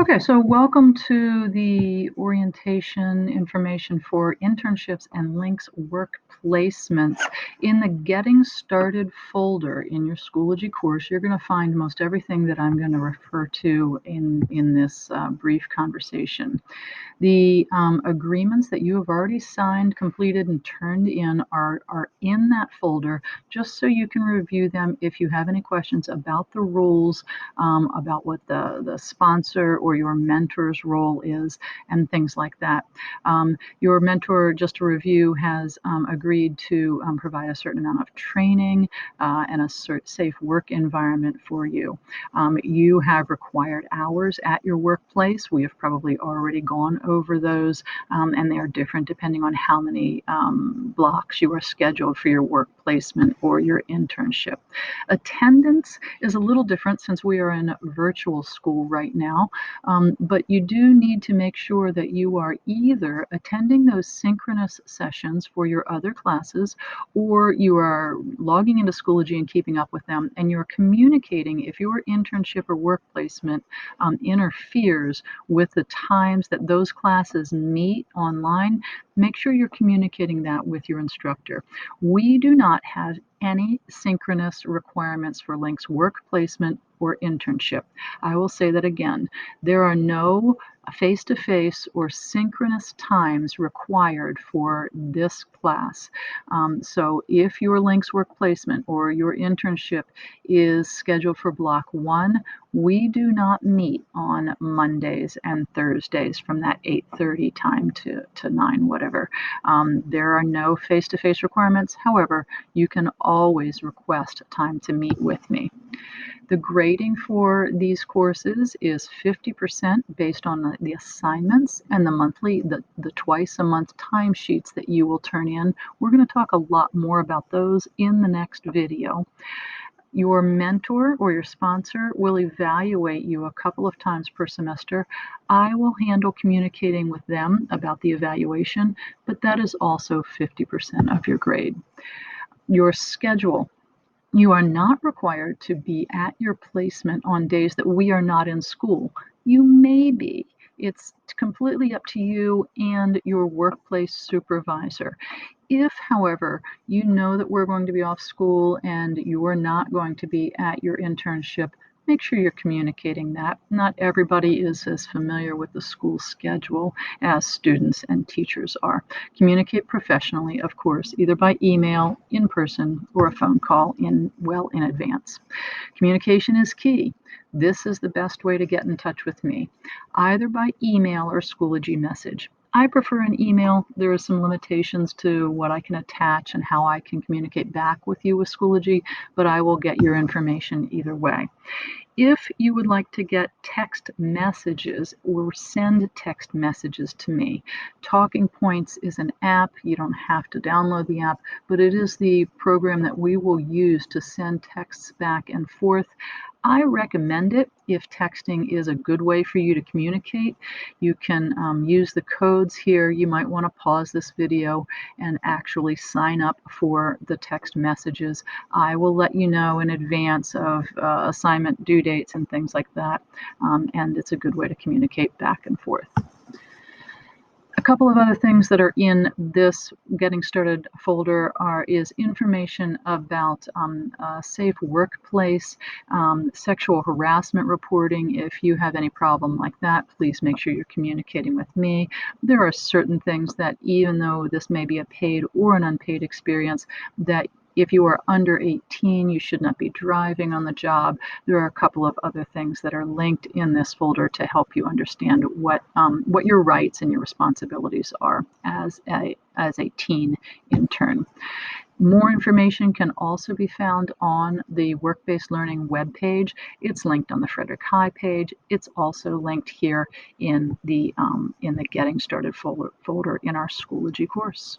Okay, so welcome to the orientation information for internships and links work placements. In the Getting Started folder in your Schoology course, you're going to find most everything that I'm going to refer to in this brief conversation. The agreements that you have already signed, completed, and turned in are in that folder just so you can review them if you have any questions about the rules, about what the sponsor or your mentor's role is, and things like that. Your mentor, just to review, has agreed to provide a certain amount of training and a safe work environment for you. You have required hours at your workplace. We have probably already gone over those, and they are different depending on how many blocks you are scheduled for your work placement or your internship. Attendance is a little different since we are in virtual school right now, but you do need to make sure that you are either attending those synchronous sessions for your other classes, or you are logging into Schoology and keeping up with them, and you're communicating if your internship or work placement interferes with the times that those classes meet online. Make sure you're communicating that with your instructor. We do not have any synchronous requirements for LYNX work placement or internship. I will say that again. There are no face-to-face or synchronous times required for this class. So if your LYNX work placement or your internship is scheduled for block 1, we do not meet on Mondays and Thursdays from that 8:30 time to 9, whatever. There are no face-to-face requirements. However, you can always request time to meet with me. The grading for these courses is 50% based on the assignments and the twice a month timesheets that you will turn in. We're going to talk a lot more about those in the next video. Your mentor or your sponsor will evaluate you a couple of times per semester. I will handle communicating with them about the evaluation, but that is also 50% of your grade. Your schedule. You are not required to be at your placement on days that we are not in school. You may be. It's completely up to you and your workplace supervisor. If, however, you know that we're going to be off school and you are not going to be at your internship, make sure you're communicating that. Not everybody is as familiar with the school schedule as students and teachers are. Communicate professionally, of course, either by email, in person, or a phone call well in advance. Communication is key. This is the best way to get in touch with me, either by email or Schoology message. I prefer an email. There are some limitations to what I can attach and how I can communicate back with you with Schoology, but I will get your information either way. If you would like to get text messages or send text messages to me, Talking Points is an app. You don't have to download the app, but it is the program that we will use to send texts back and forth. I recommend it if texting is a good way for you to communicate. You can use the codes here. You might want to pause this video and actually sign up for the text messages. I will let you know in advance of assignment due dates and things like that, and it's a good way to communicate back and forth. A couple of other things that are in this Getting Started folder is information about a safe workplace, sexual harassment reporting. If you have any problem like that, please make sure you're communicating with me. There are certain things that, even though this may be a paid or an unpaid experience, that if you are under 18, you should not be driving on the job. There are a couple of other things that are linked in this folder to help you understand what your rights and your responsibilities are as a teen intern. More information can also be found on the Work-Based Learning webpage. It's linked on the Frederick High page. It's also linked here in the Getting Started folder in our Schoology course.